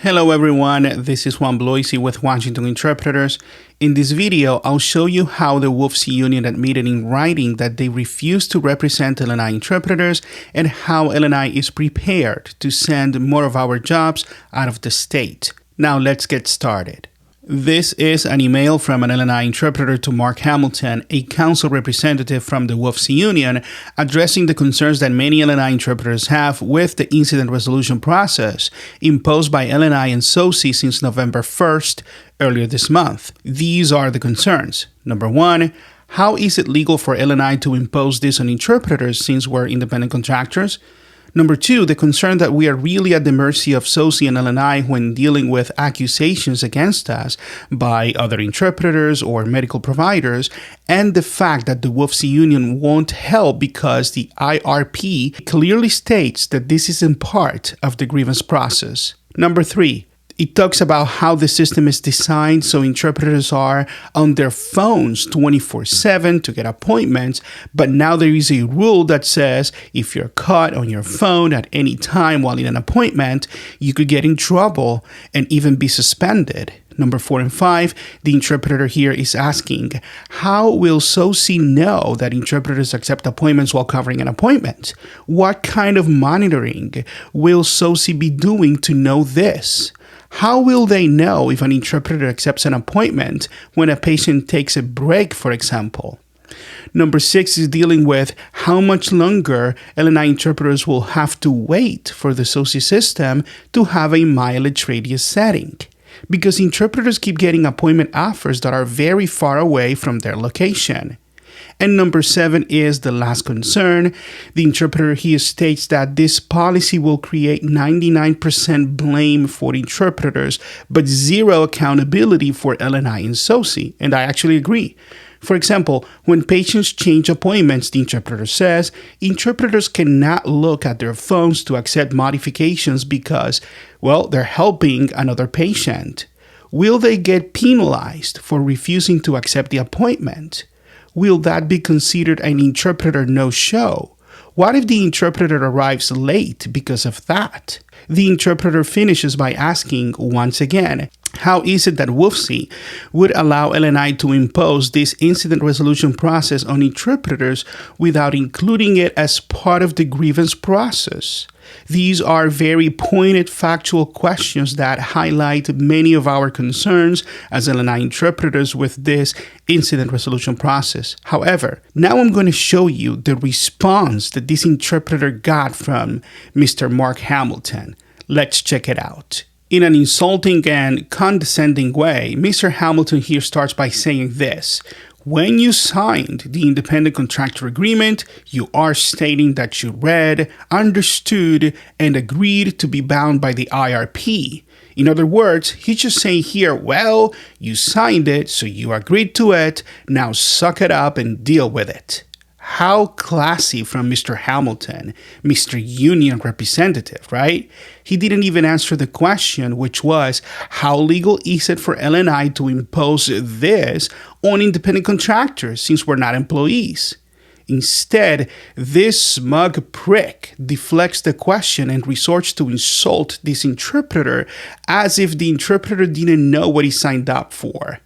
Hello everyone, this is Juan Bloisi with Washington Interpreters. In this video, I'll show you how the WFSE Union admitted in writing that they refuse to represent L&I interpreters and how L&I is prepared to send more of our jobs out of the state. Now let's get started. This is an email from an L&I interpreter to Mark Hamilton, a council representative from the WFSE Union, addressing the concerns that many L&I interpreters have with the incident resolution process imposed by L&I and SOSi since November 1st, earlier this month. These are the concerns. Number one, how is it legal for L&I to impose this on interpreters since we're independent contractors? Number two, the concern that we are really at the mercy of SOSi and L&I when dealing with accusations against us by other interpreters or medical providers, and the fact that the WFSE Union won't help because the IRP clearly states that this isn't part of the grievance process. Number three, it talks about how the system is designed so interpreters are on their phones 24/7 to get appointments, but now there is a rule that says if you're caught on your phone at any time while in an appointment, you could get in trouble and even be suspended. Number 4 and 5, the interpreter here is asking, how will SOSi know that interpreters accept appointments while covering an appointment? What kind of monitoring will SOSi be doing to know this? How will they know if an interpreter accepts an appointment when a patient takes a break, for example? Number 6 is dealing with how much longer L&I interpreters will have to wait for the SOSi system to have a mileage radius setting, because interpreters keep getting appointment offers that are very far away from their location. And number 7 is the last concern. The interpreter here states that this policy will create 99% blame for interpreters, but zero accountability for L&I and SOSi. And I actually agree. For example, when patients change appointments, the interpreter says, interpreters cannot look at their phones to accept modifications because, well, they're helping another patient. Will they get penalized for refusing to accept the appointment? Will that be considered an interpreter no-show? What if the interpreter arrives late because of that? The interpreter finishes by asking, once again, how is it that WFSE would allow L&I to impose this incident resolution process on interpreters without including it as part of the grievance process? These are very pointed factual questions that highlight many of our concerns as L&I interpreters with this incident resolution process. However, now I'm going to show you the response that this interpreter got from Mr. Mark Hamilton. Let's check it out. In an insulting and condescending way, Mr. Hamilton here starts by saying this. When you signed the independent contractor agreement, you are stating that you read, understood, and agreed to be bound by the IRP. In other words, he's just saying here, well, you signed it, so you agreed to it, now suck it up and deal with it. How classy from Mr. Hamilton, Mr. Union representative, right? He didn't even answer the question, which was, how legal is it for L&I to impose this on independent contractors since we're not employees? Instead, this smug prick deflects the question and resorts to insult this interpreter as if the interpreter didn't know what he signed up for.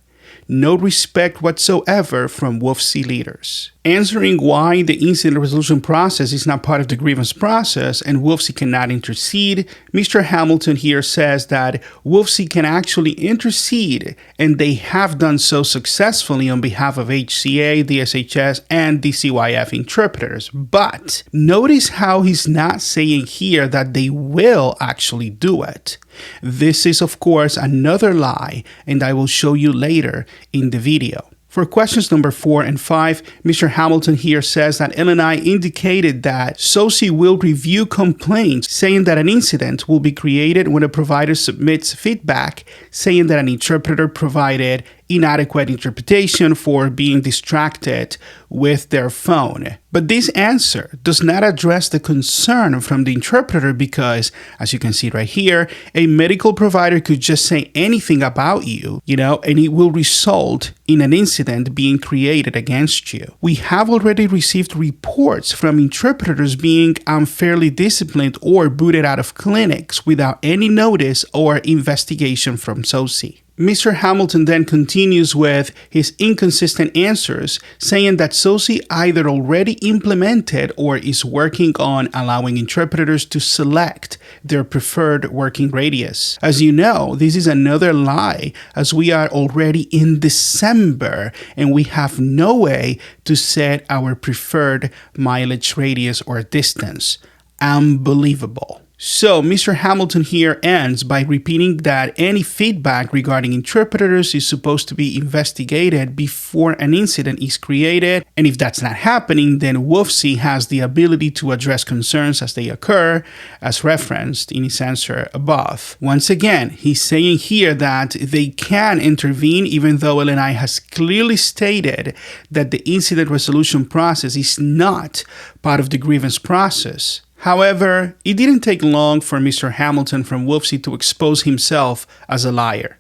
No respect whatsoever from WFSE leaders. Answering why the incident resolution process is not part of the grievance process and WFSE cannot intercede, Mr. Hamilton here says that WFSE can actually intercede, and they have done so successfully on behalf of HCA, DSHS, and DCYF interpreters. But notice how he's not saying here that they will actually do it. This is, of course, another lie, and I will show you later in the video. For questions number 4 and 5, Mr. Hamilton here says that L&I indicated that SOSi will review complaints saying that an incident will be created when a provider submits feedback saying that an interpreter provided inadequate interpretation for being distracted with their phone. But this answer does not address the concern from the interpreter because, as you can see right here, a medical provider could just say anything about you, and it will result in an incident being created against you. We have already received reports from interpreters being unfairly disciplined or booted out of clinics without any notice or investigation from SOSi. Mr. Hamilton then continues with his inconsistent answers, saying that SOSi either already implemented or is working on allowing interpreters to select their preferred working radius. As you know, this is another lie, as we are already in December and we have no way to set our preferred mileage radius or distance. Unbelievable. So Mr. Hamilton here ends by repeating that any feedback regarding interpreters is supposed to be investigated before an incident is created, and if that's not happening, then WFSE has the ability to address concerns as they occur, as referenced in his answer above. Once again, he's saying here that they can intervene even though L&I has clearly stated that the incident resolution process is not part of the grievance process. However, it didn't take long for Mr. Hamilton from WFSE to expose himself as a liar.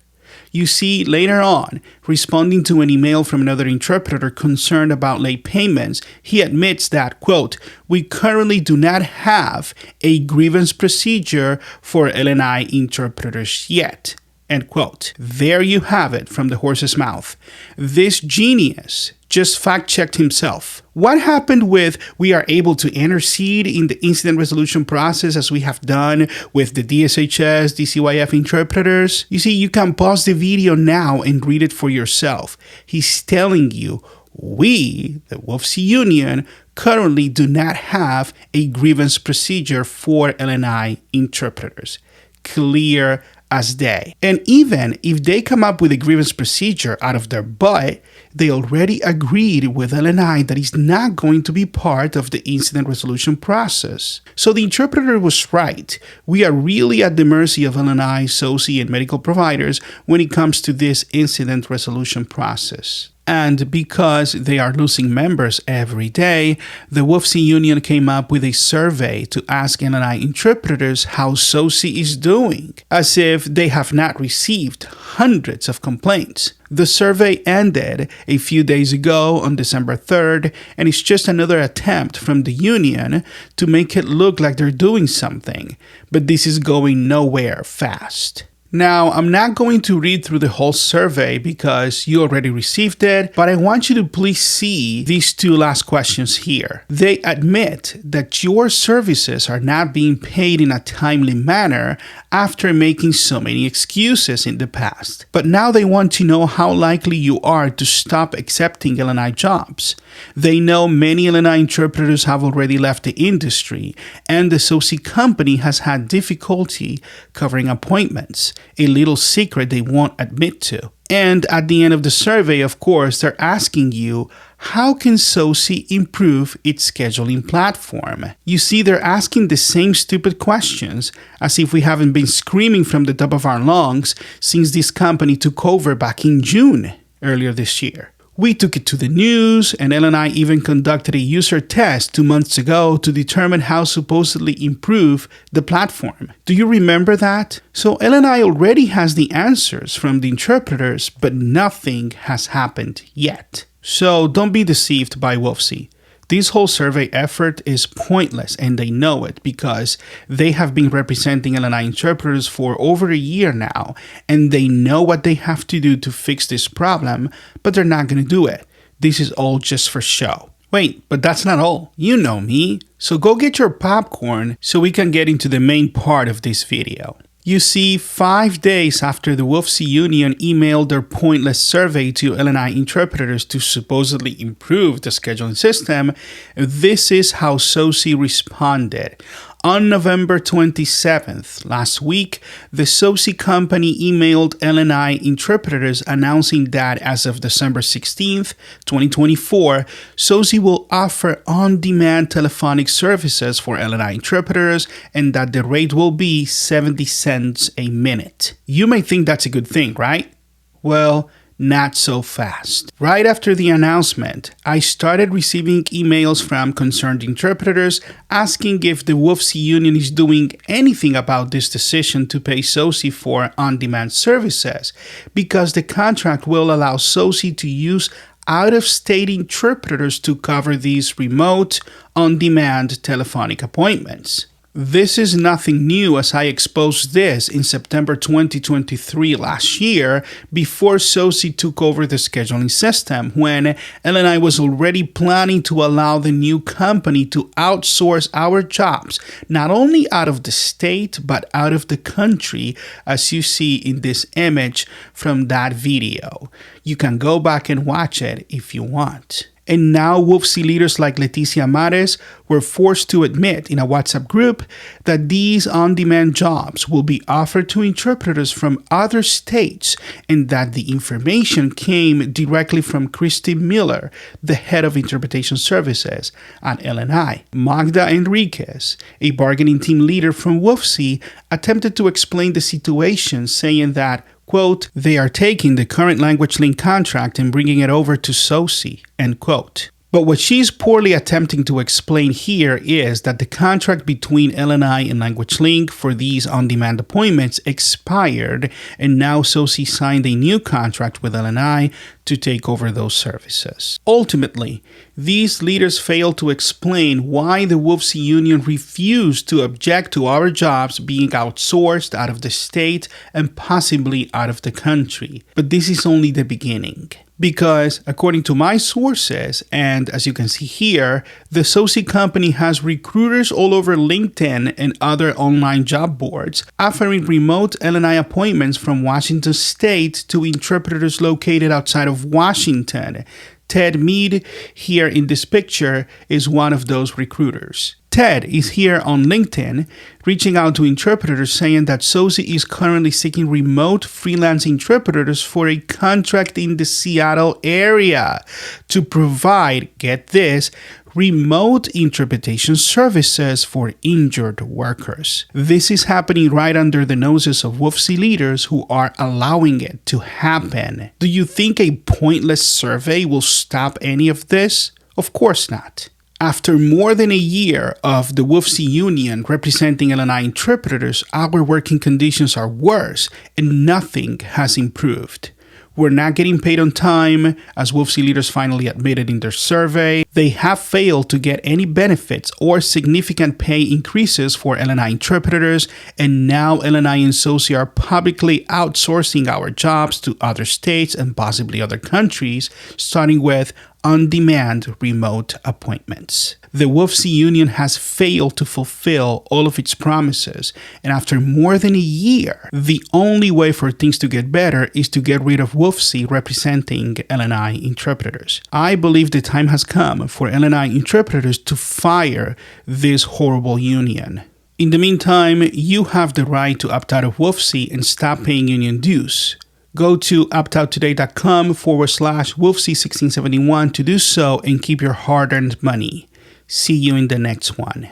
You see, later on, responding to an email from another interpreter concerned about late payments, he admits that, quote, "We currently do not have a grievance procedure for L&I interpreters yet." End quote. There you have it from the horse's mouth. This genius just fact-checked himself. What happened with we are able to intercede in the incident resolution process as we have done with the DSHS, DCYF interpreters? You see, you can pause the video now and read it for yourself. He's telling you, we, the WFSE Union, currently do not have a grievance procedure for L&I interpreters. Clear as day. And even if they come up with a grievance procedure out of their butt, they already agreed with L&I that it's not going to be part of the incident resolution process. So the interpreter was right. We are really at the mercy of L&I, SOSi, and medical providers when it comes to this incident resolution process. And because they are losing members every day, the WFSE Union came up with a survey to ask L&I interpreters how SOSi is doing, as if they have not received hundreds of complaints. The survey ended a few days ago on December 3rd, and it's just another attempt from the union to make it look like they're doing something, but this is going nowhere fast. Now, I'm not going to read through the whole survey because you already received it, but I want you to please see these two last questions here. They admit that your services are not being paid in a timely manner after making so many excuses in the past. But now they want to know how likely you are to stop accepting L&I jobs. They know many L&I interpreters have already left the industry, and the SOSi company has had difficulty covering appointments, a little secret they won't admit to. And at the end of the survey, of course, they're asking you, how can SOSi improve its scheduling platform? You see, they're asking the same stupid questions as if we haven't been screaming from the top of our lungs since this company took over back in June earlier this year. We took it to the news, and L&I even conducted a user test 2 months ago to determine how supposedly improve the platform. Do you remember that? So L&I already has the answers from the interpreters, but nothing has happened yet. So don't be deceived by WFSE. This whole survey effort is pointless, and they know it because they have been representing L&I interpreters for over a year now, and they know what they have to do to fix this problem, but they're not going to do it. This is all just for show. Wait, but that's not all. You know me. So go get your popcorn so we can get into the main part of this video. You see, 5 days after the WFSE Union emailed their pointless survey to L&I interpreters to supposedly improve the scheduling system, this is how SOSi responded. On November 27th, last week, the SOSi company emailed L&I interpreters announcing that as of December 16th, 2024, SOSi will offer on-demand telephonic services for L&I interpreters and that the rate will be 70 cents a minute. You may think that's a good thing, right? Well, not so fast. Right after the announcement, I started receiving emails from concerned interpreters asking if the WFSE Union is doing anything about this decision to pay SOSi for on-demand services, because the contract will allow SOSi to use out-of-state interpreters to cover these remote, on-demand telephonic appointments. This is nothing new, as I exposed this in September 2023 last year, before SOSi took over the scheduling system, when L&I was already planning to allow the new company to outsource our jobs, not only out of the state, but out of the country, as you see in this image from that video. You can go back and watch it if you want. And now WFSE leaders like Leticia Mares were forced to admit in a WhatsApp group that these on-demand jobs will be offered to interpreters from other states, and that the information came directly from Christy Miller, the head of interpretation services at L&I. Magda Enriquez, a bargaining team leader from WFSE, attempted to explain the situation, saying that, quote, they are taking the current language link contract and bringing it over to SOSi, end quote. But what she's poorly attempting to explain here is that the contract between L&I and Language Link for these on-demand appointments expired, and now SOSi signed a new contract with L&I to take over those services. Ultimately, these leaders failed to explain why the WFSE Union refused to object to our jobs being outsourced out of the state and possibly out of the country. But this is only the beginning. Because, according to my sources, and as you can see here, the SOSi company has recruiters all over LinkedIn and other online job boards offering remote L&I appointments from Washington State to interpreters located outside of Washington. Ted Mead, here in this picture, is one of those recruiters. Ted is here on LinkedIn, reaching out to interpreters saying that SOSi is currently seeking remote freelance interpreters for a contract in the Seattle area to provide, get this, remote interpretation services for injured workers. This is happening right under the noses of WFSE leaders who are allowing it to happen. Do you think a pointless survey will stop any of this? Of course not. After more than a year of the WFSE Union representing L&I interpreters, our working conditions are worse and nothing has improved. We're not getting paid on time, as WFSE leaders finally admitted in their survey. They have failed to get any benefits or significant pay increases for L&I interpreters, and now L&I and SOSi are publicly outsourcing our jobs to other states and possibly other countries, starting with on-demand remote appointments. The WFSE Union has failed to fulfill all of its promises, and after more than a year, the only way for things to get better is to get rid of WFSE representing L&I interpreters. I believe the time has come for L&I interpreters to fire this horrible union. In the meantime, you have the right to opt out of WFSE and stop paying union dues. Go to optouttoday.com/WFSE1671 to do so and keep your hard-earned money. See you in the next one.